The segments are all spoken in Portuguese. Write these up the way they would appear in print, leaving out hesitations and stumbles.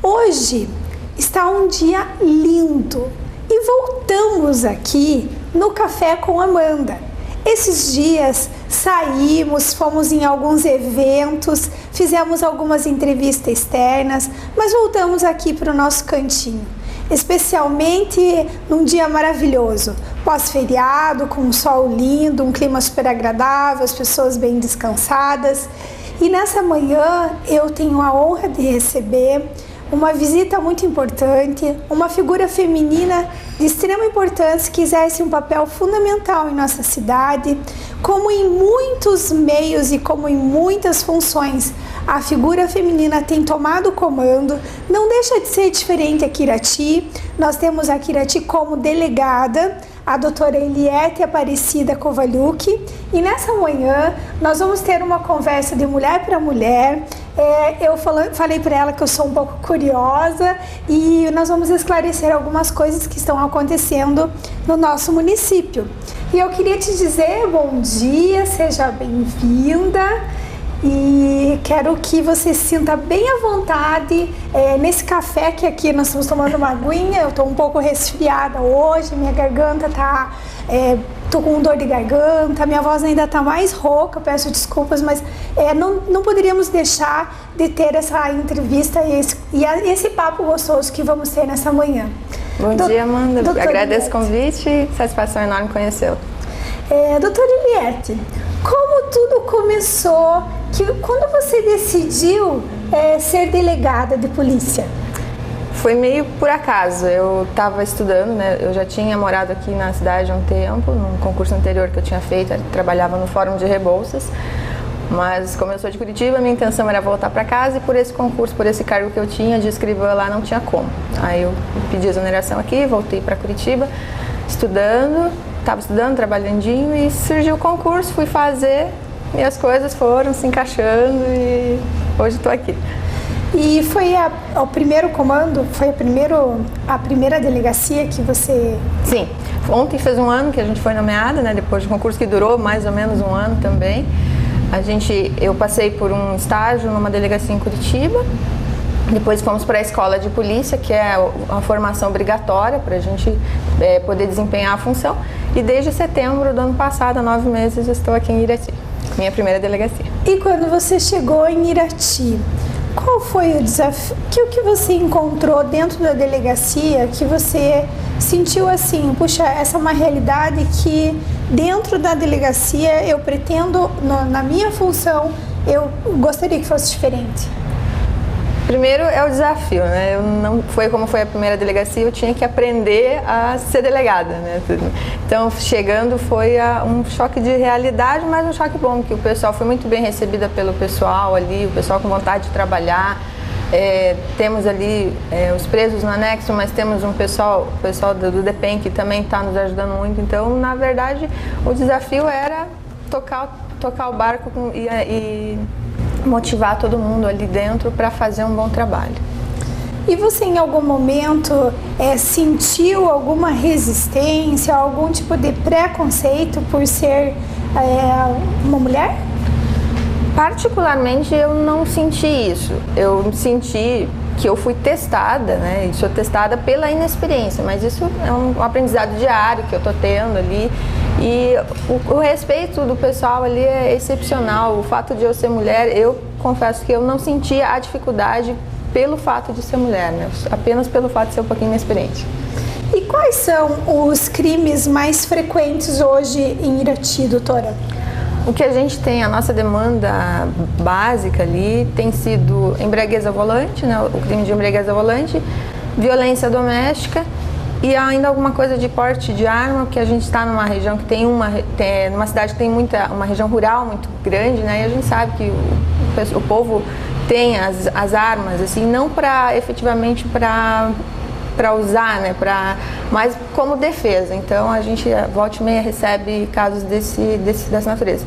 Hoje está um dia lindo e voltamos aqui no Café com Amanda. Esses dias saímos, fomos em alguns eventos, fizemos algumas entrevistas externas, mas voltamos aqui para o nosso cantinho. Especialmente num dia maravilhoso, pós-feriado, com um sol lindo, um clima super agradável, as pessoas bem descansadas. E nessa manhã eu tenho a honra de receber uma visita muito importante, uma figura feminina de extrema importância que exerce um papel fundamental em nossa cidade. Como em muitos meios e como em muitas funções a figura feminina tem tomado o comando, não deixa de ser diferente aqui em Irati. Nós temos aqui em Irati como delegada a doutora Eliette Aparecida Kovalyuk, e nessa manhã nós vamos ter uma conversa de mulher para mulher. Eu falei para ela que eu sou um pouco curiosa e nós vamos esclarecer algumas coisas que estão acontecendo no nosso município. E eu queria te dizer bom dia, seja bem-vinda. E quero que você se sinta bem à vontade nesse café, que aqui nós estamos tomando uma aguinha. Eu estou um pouco resfriada hoje, minha garganta tá... Tô com dor de garganta, minha voz ainda está mais rouca, peço desculpas, mas não poderíamos deixar de ter essa entrevista e esse papo gostoso que vamos ter nessa manhã. Bom dia, Amanda. Agradeço o convite, satisfação enorme conhecê-lo. Doutora Eliette, como tudo começou, quando você decidiu ser delegada de polícia? Foi meio por acaso. Eu estava estudando, né? Eu já tinha morado aqui na cidade há um tempo, num concurso anterior que eu tinha feito, eu trabalhava no Fórum de Rebouças, mas como eu sou de Curitiba, minha intenção era voltar para casa, e por esse concurso, por esse cargo que eu tinha de escrivã lá, não tinha como. Aí eu pedi exoneração aqui, voltei para Curitiba, estava estudando, trabalhandinho, e surgiu o concurso, fui fazer, e as coisas foram se encaixando, e hoje estou aqui. E foi o primeiro comando, foi a primeira delegacia que você... Sim, ontem fez um ano que a gente foi nomeada, né, depois de um concurso que durou mais ou menos um ano também. Eu passei por um estágio numa delegacia em Curitiba, depois fomos para a escola de polícia, que é uma formação obrigatória para a gente poder desempenhar a função, e desde setembro do ano passado, há 9 meses, eu estou aqui em Irati, minha primeira delegacia. E quando você chegou em Irati, qual foi o desafio? O que você encontrou dentro da delegacia que você sentiu assim, puxa, essa é uma realidade que dentro da delegacia eu pretendo, na minha função, eu gostaria que fosse diferente? Primeiro é o desafio, né? Foi como foi a primeira delegacia, eu tinha que aprender a ser delegada, né? Então, chegando foi um choque de realidade, mas um choque bom, porque o pessoal foi muito bem recebida pelo pessoal ali, o pessoal com vontade de trabalhar. Temos ali os presos no anexo, mas temos o pessoal do DEPEN que também está nos ajudando muito. Então, na verdade, o desafio era tocar o barco e motivar todo mundo ali dentro para fazer um bom trabalho. E você em algum momento sentiu alguma resistência, algum tipo de preconceito por ser uma mulher? Particularmente eu não senti isso. Eu senti que eu fui testada, né? E sou testada pela inexperiência, mas isso é um aprendizado diário que eu tô tendo ali. E o respeito do pessoal ali é excepcional. O fato de eu ser mulher, eu confesso que eu não sentia a dificuldade pelo fato de ser mulher, né? Apenas pelo fato de ser um pouquinho inexperiente. E quais são os crimes mais frequentes hoje em Irati, doutora? O que a gente tem, a nossa demanda básica ali tem sido embriaguez ao volante, né? O crime de embriaguez ao volante, violência doméstica e ainda alguma coisa de porte de arma, porque a gente está numa região que numa cidade que tem uma região rural muito grande, né? E a gente sabe que o povo tem as armas, assim, não efetivamente para usar, né, mas como defesa. Então a gente volta e meia recebe casos dessa natureza.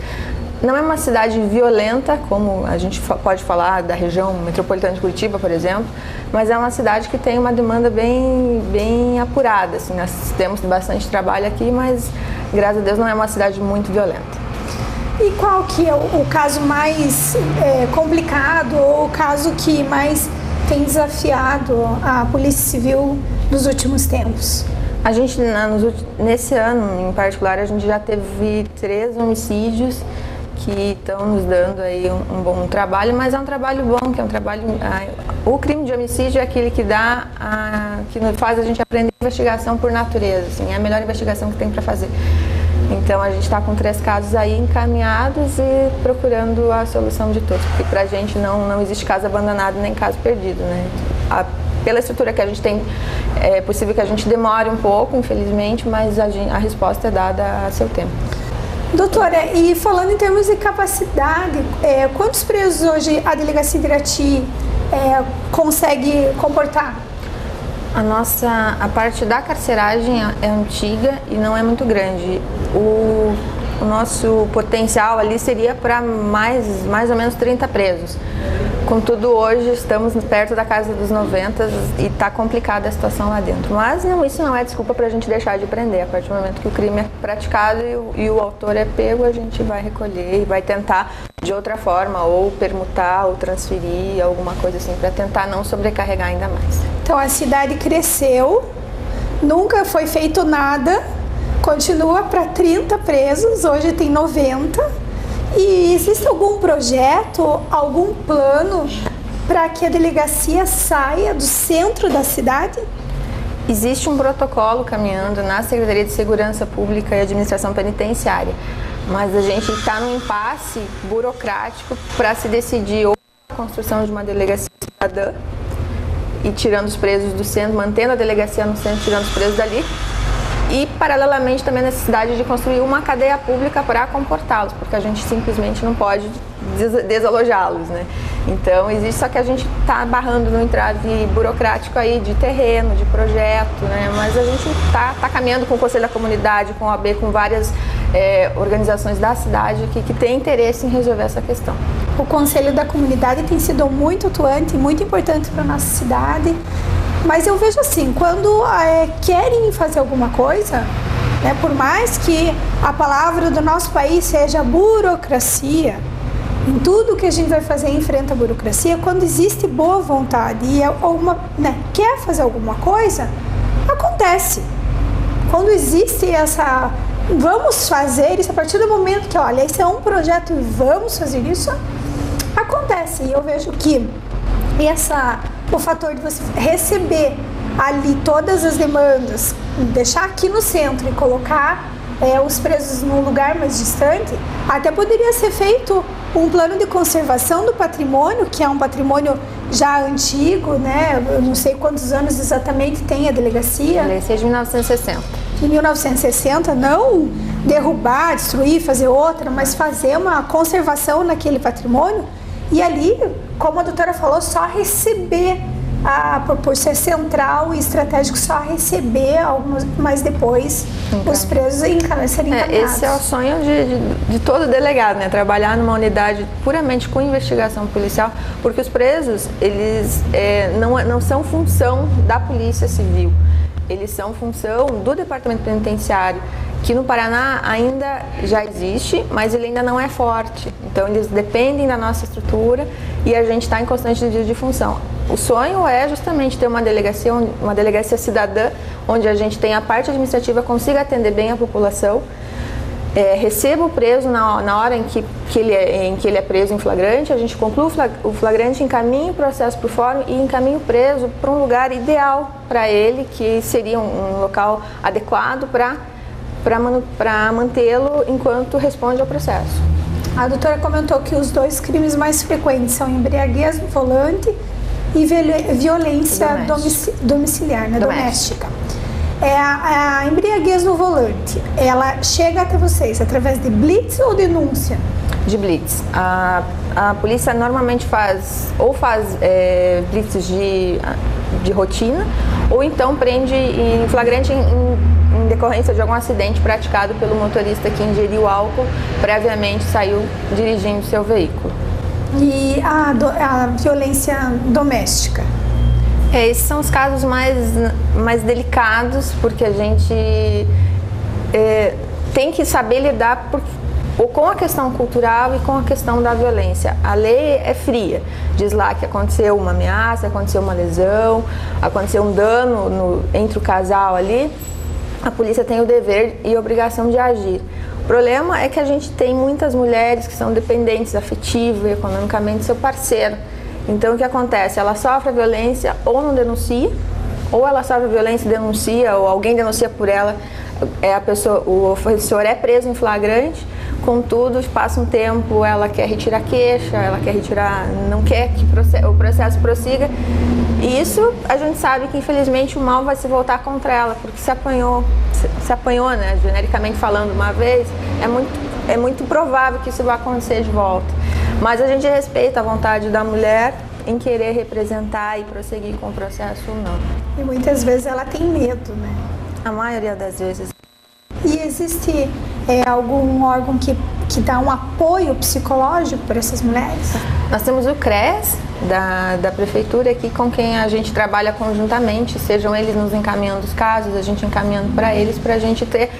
Não é uma cidade violenta, como a gente pode falar da região metropolitana de Curitiba, por exemplo, mas é uma cidade que tem uma demanda bem apurada. Assim, nós temos bastante trabalho aqui, mas graças a Deus não é uma cidade muito violenta. E qual que é o caso mais complicado ou o caso que mais tem desafiado a Polícia Civil nos últimos tempos? A gente, nesse ano em particular, a gente já teve 3 homicídios que estão nos dando aí um bom trabalho, mas é um trabalho bom, que é um trabalho... O crime de homicídio é aquele que que faz a gente aprender investigação por natureza, assim, é a melhor investigação que tem para fazer. Então a gente está com 3 casos aí encaminhados e procurando a solução de todos, porque pra gente não existe caso abandonado nem caso perdido, né? Pela estrutura que a gente tem, é possível que a gente demore um pouco, infelizmente, mas a resposta é dada a seu tempo. Doutora, e falando em termos de capacidade, quantos presos hoje a Delegacia de Irati consegue comportar? A parte da carceragem é antiga e não é muito grande. O nosso potencial ali seria para mais ou menos 30 presos. Contudo, hoje estamos perto da casa dos 90 e está complicada a situação lá dentro. Mas isso não é desculpa para a gente deixar de prender. A partir do momento que o crime é praticado e o autor é pego, a gente vai recolher e vai tentar de outra forma, ou permutar, ou transferir, alguma coisa assim, para tentar não sobrecarregar ainda mais. Então a cidade cresceu, nunca foi feito nada, continua para 30 presos, hoje tem 90. E existe algum projeto, algum plano para que a delegacia saia do centro da cidade? Existe um protocolo caminhando na Secretaria de Segurança Pública e Administração Penitenciária, mas a gente está num impasse burocrático para se decidir ou a construção de uma delegacia cidadã e tirando os presos do centro, mantendo a delegacia no centro, tirando os presos dali, e paralelamente também a necessidade de construir uma cadeia pública para comportá-los, porque a gente simplesmente não pode desalojá-los, né? Então existe, só que a gente está barrando no entrave burocrático aí de terreno, de projeto, né? Mas a gente está caminhando com o Conselho da Comunidade, com a OAB, com várias organizações da cidade que têm interesse em resolver essa questão. O Conselho da Comunidade tem sido muito atuante, muito importante para a nossa cidade. Mas eu vejo assim, quando querem fazer alguma coisa, né, por mais que a palavra do nosso país seja burocracia, em tudo que a gente vai fazer enfrenta a burocracia, quando existe boa vontade e quer fazer alguma coisa, acontece. Quando existe vamos fazer isso, a partir do momento que, olha, esse é um projeto e vamos fazer isso, acontece. E eu vejo que o fator de você receber ali todas as demandas, deixar aqui no centro e colocar os presos num lugar mais distante, até poderia ser feito um plano de conservação do patrimônio, que é um patrimônio já antigo, né? Eu não sei quantos anos exatamente tem a delegacia. A delegacia é de 1960. De 1960, não derrubar, destruir, fazer outra, mas fazer uma conservação naquele patrimônio. E ali, como a doutora falou, só receber, por ser central e estratégico, só receber alguns, mas depois os presos serem encaminhados. Esse é o sonho de todo delegado, né? Trabalhar numa unidade puramente com investigação policial, porque os presos, eles não são função da Polícia Civil, eles são função do Departamento Penitenciário, que no Paraná ainda já existe, mas ele ainda não é forte. Então eles dependem da nossa estrutura e a gente está em constante desvio de função. O sonho é justamente ter uma delegacia cidadã, onde a gente tem a parte administrativa, consiga atender bem a população, receba o preso na hora em que ele é preso em flagrante, a gente conclui o flagrante, encaminha o processo para o fórum e encaminha o preso para um lugar ideal para ele, que seria um local adequado para mantê-lo enquanto responde ao processo. A doutora comentou que os 2 crimes mais frequentes são embriaguez no volante e violência domiciliar, né? Doméstica. A embriaguez no volante, ela chega até vocês através de blitz ou denúncia? De blitz. A polícia normalmente faz blitzes de rotina, ou então prende em flagrante em decorrência de algum acidente praticado pelo motorista que ingeriu álcool, previamente saiu dirigindo seu veículo. E a violência doméstica? Esses são os casos mais delicados, porque a gente tem que saber lidar ou com a questão cultural e com a questão da violência. A lei é fria, diz lá que aconteceu uma ameaça, aconteceu uma lesão, aconteceu um dano entre o casal ali, a polícia tem o dever e a obrigação de agir. O problema é que a gente tem muitas mulheres que são dependentes afetivo e economicamente do seu parceiro. Então o que acontece? Ela sofre a violência ou não denuncia, ou ela sofre a violência e denuncia, ou alguém denuncia por ela, o ofensor é preso em flagrante, contudo, passa um tempo, ela quer retirar a queixa, não quer que o processo prossiga, e isso a gente sabe que infelizmente o mal vai se voltar contra ela, porque se apanhou, né, genericamente falando uma vez, é muito provável que isso vai acontecer de volta. Mas a gente respeita a vontade da mulher em querer representar e prosseguir com o processo ou não. E muitas vezes ela tem medo, né? A maioria das vezes. E existe algum órgão que dá um apoio psicológico para essas mulheres? Nós temos o CRES da prefeitura aqui, com quem a gente trabalha conjuntamente, sejam eles nos encaminhando os casos, a gente encaminhando para eles, para a gente ter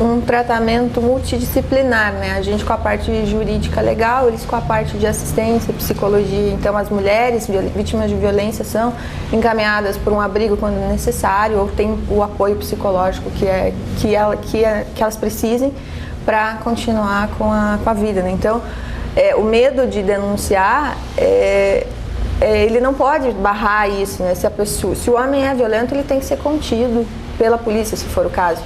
um tratamento multidisciplinar, né? A gente com a parte jurídica legal, eles com a parte de assistência, psicologia. Então as mulheres vítimas de violência são encaminhadas por um abrigo quando necessário, ou tem o apoio psicológico que elas precisem para continuar com a vida, né? Então o medo de denunciar ele não pode barrar isso, né? Se o homem é violento, ele tem que ser contido pela polícia, se for o caso.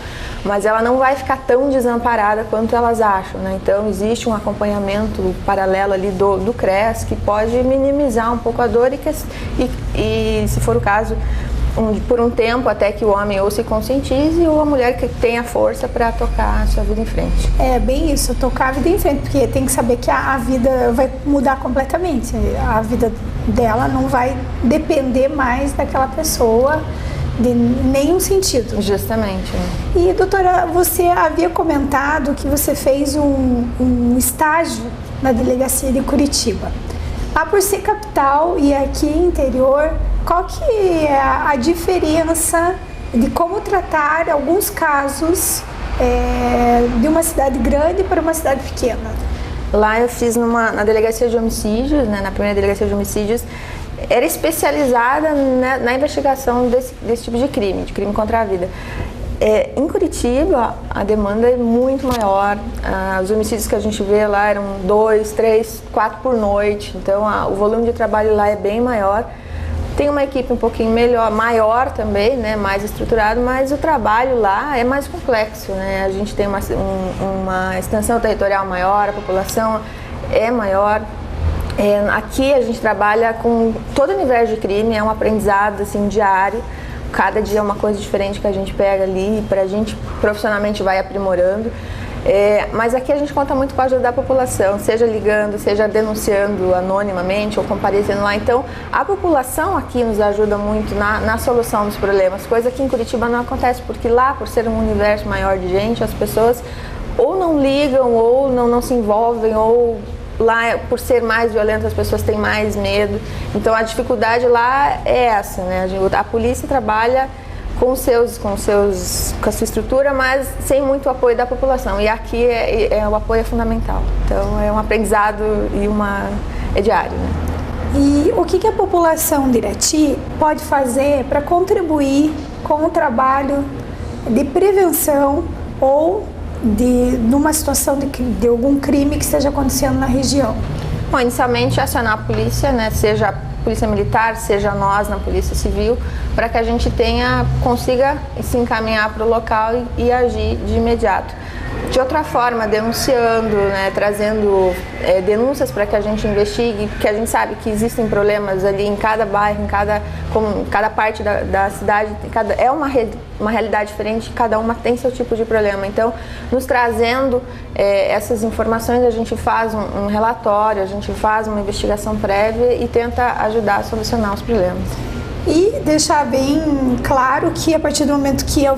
Mas ela não vai ficar tão desamparada quanto elas acham, né? Então existe um acompanhamento paralelo ali do CRES que pode minimizar um pouco a dor e se for o caso, por um tempo até que o homem ou se conscientize ou a mulher que tenha força para tocar a sua vida em frente. É bem isso, tocar a vida em frente, porque tem que saber que a vida vai mudar completamente. A vida dela não vai depender mais daquela pessoa de nenhum sentido. Justamente. Né? E doutora, você havia comentado que você fez um estágio na delegacia de Curitiba. Lá por ser capital e aqui interior, qual que é a diferença de como tratar alguns casos de uma cidade grande para uma cidade pequena? Lá eu fiz na delegacia de homicídios, né, na primeira delegacia de homicídios, era especializada na investigação desse tipo de crime contra a vida. Em Curitiba, a demanda é muito maior, os homicídios que a gente vê lá eram 2, 3, 4 por noite, então o volume de trabalho lá é bem maior. Tem uma equipe um pouquinho maior também, né, mais estruturado, mas o trabalho lá é mais complexo, né? A gente tem uma extensão territorial maior, a população é maior. Aqui a gente trabalha com todo o universo de crime, é um aprendizado assim, diário. Cada dia é uma coisa diferente que a gente pega ali e a gente profissionalmente vai aprimorando. Mas aqui a gente conta muito com a ajuda da população, seja ligando, seja denunciando anonimamente ou comparecendo lá. Então, a população aqui nos ajuda muito na solução dos problemas, coisa que em Curitiba não acontece, porque lá, por ser um universo maior de gente, as pessoas ou não ligam ou não se envolvem, ou lá, por ser mais violento, as pessoas têm mais medo. Então, a dificuldade lá é essa, né? A polícia trabalha com a sua estrutura, mas sem muito apoio da população. E aqui o apoio é fundamental. Então é um aprendizado é diário, né? E o que a população de Irati pode fazer para contribuir com o trabalho de prevenção ou numa situação de algum crime que esteja acontecendo na região? Bom, inicialmente acionar a polícia, né? Seja a polícia militar, seja nós na polícia civil, para que a gente consiga se encaminhar para o local e agir de imediato. De outra forma, denunciando, né, trazendo denúncias para que a gente investigue, porque a gente sabe que existem problemas ali em cada bairro, em cada parte da cidade, é uma realidade diferente, cada uma tem seu tipo de problema. Então, nos trazendo essas informações, a gente faz um relatório, a gente faz uma investigação prévia e tenta ajudar a solucionar os problemas. E deixar bem claro que a partir do momento que eu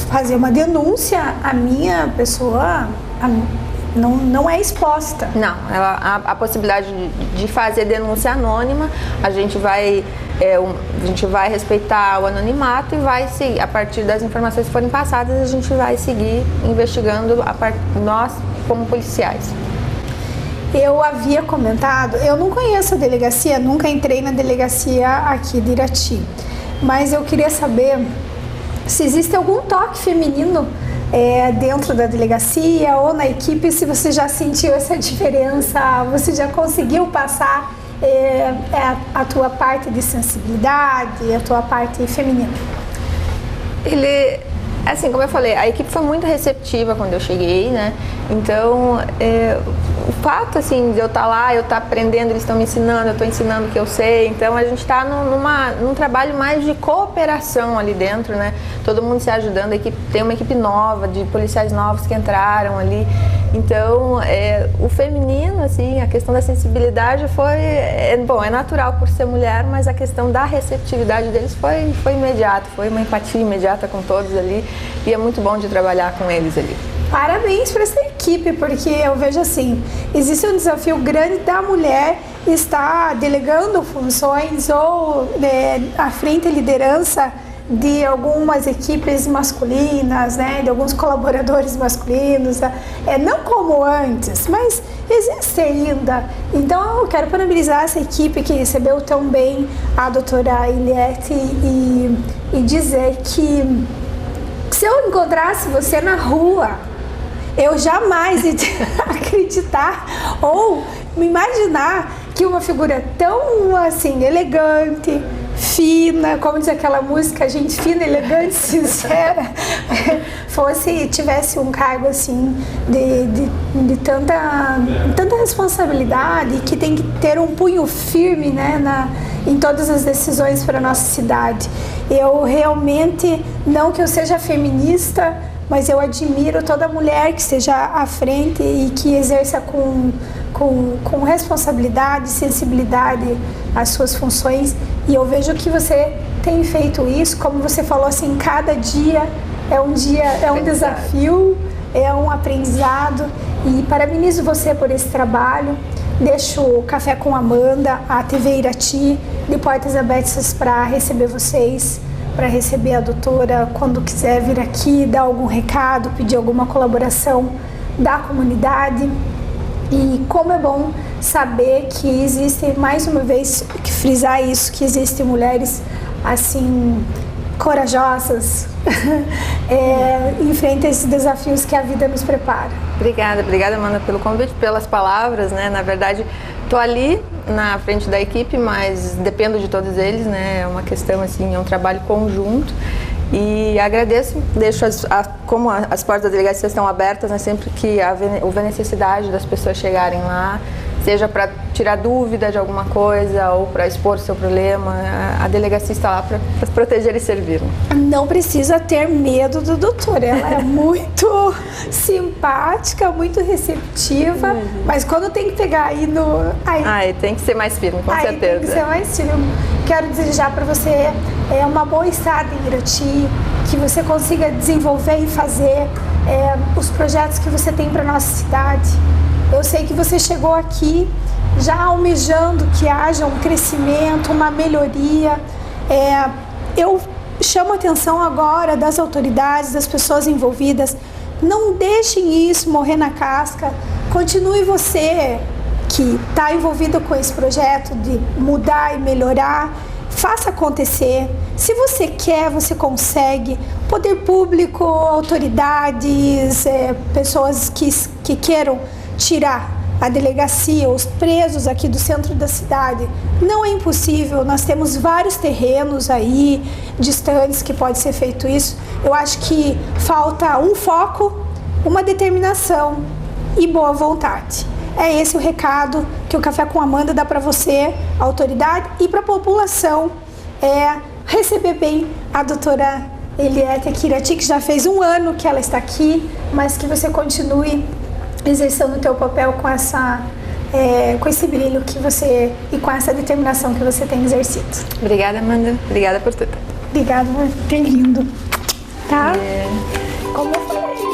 fazer uma denúncia, a minha pessoa não é exposta. Não, a possibilidade de fazer denúncia anônima, a gente vai respeitar o anonimato e vai seguir, a partir das informações que forem passadas, a gente vai seguir investigando nós como policiais. Eu havia comentado, eu não conheço a delegacia, nunca entrei na delegacia aqui de Irati, mas eu queria saber se existe algum toque feminino dentro da delegacia ou na equipe, se você já sentiu essa diferença, você já conseguiu passar a tua parte de sensibilidade, a tua parte feminina. Assim, como eu falei, a equipe foi muito receptiva quando eu cheguei, né? Então, o fato, assim, de eu estar lá, eu estar aprendendo, eles estão me ensinando, eu estou ensinando o que eu sei. Então, a gente está num trabalho mais de cooperação ali dentro, né? Todo mundo se ajudando, a equipe, tem uma equipe nova, de policiais novos que entraram ali. Então, o feminino, assim, a questão da sensibilidade é natural por ser mulher, mas a questão da receptividade deles foi imediata, foi uma empatia imediata com todos ali, e é muito bom de trabalhar com eles ali. Parabéns para essa equipe, porque eu vejo assim, existe um desafio grande da mulher estar delegando funções ou à frente e liderança de algumas equipes masculinas, né, de alguns colaboradores masculinos, não como antes, mas existe ainda. Então eu quero parabenizar essa equipe que recebeu tão bem a doutora Eliette e dizer que se eu encontrasse você na rua, eu jamais ia acreditar ou me imaginar que uma figura tão assim elegante, fina, como diz aquela música, gente fina, elegante, sincera, tivesse um cargo assim de tanta responsabilidade, que tem que ter um punho firme, né, em todas as decisões para a nossa cidade. Eu realmente, não que eu seja feminista, mas eu admiro toda mulher que esteja à frente e que exerça com responsabilidade, sensibilidade as suas funções, e eu vejo que você tem feito isso, como você falou assim, cada dia é um desafio, é um aprendizado, e parabenizo você por esse trabalho. Deixo o Café com Amanda, a TV Irati, de portas abertas para receber vocês, para receber a doutora quando quiser vir aqui, dar algum recado, pedir alguma colaboração da comunidade. E como é bom saber que existem, mais uma vez, que frisar isso, que existem mulheres assim corajosas em frente a esses desafios que a vida nos prepara. Obrigada, Amanda, pelo convite, pelas palavras, né? Na verdade, estou ali na frente da equipe, mas dependo de todos eles, né? É uma questão assim, é um trabalho conjunto. E agradeço, deixo como as portas da delegacia estão abertas, né, sempre que houver necessidade das pessoas chegarem lá, seja para tirar dúvida de alguma coisa ou para expor o seu problema, a delegacia está lá para proteger e servir. Não precisa ter medo do doutor, ela é muito simpática, muito receptiva, mas quando tem que pegar aí Aí tem que ser mais firme, com certeza. Tem que ser mais firme. Quero desejar para você uma boa estada em Irati, que você consiga desenvolver e fazer os projetos que você tem para nossa cidade. Eu sei que você chegou aqui já almejando que haja um crescimento, uma melhoria. Eu chamo a atenção agora das autoridades, das pessoas envolvidas. Não deixem isso morrer na casca. Continue você que está envolvido com esse projeto de mudar e melhorar. Faça acontecer. Se você quer, você consegue. Poder público, autoridades, pessoas que queiram tirar a delegacia, os presos aqui do centro da cidade, não é impossível. Nós temos vários terrenos aí distantes que pode ser feito isso. Eu acho que falta um foco, uma determinação e boa vontade. É esse o recado que o Café com Amanda dá para você, a autoridade, e para a população, receber bem a doutora Eliette Irati, que já fez 1 ano que ela está aqui, mas que você continue exercendo o teu papel com esse brilho que você e com essa determinação que você tem exercido. Obrigada, Amanda. Obrigada por tudo. Obrigada por ter lindo. Tá? Como eu falei.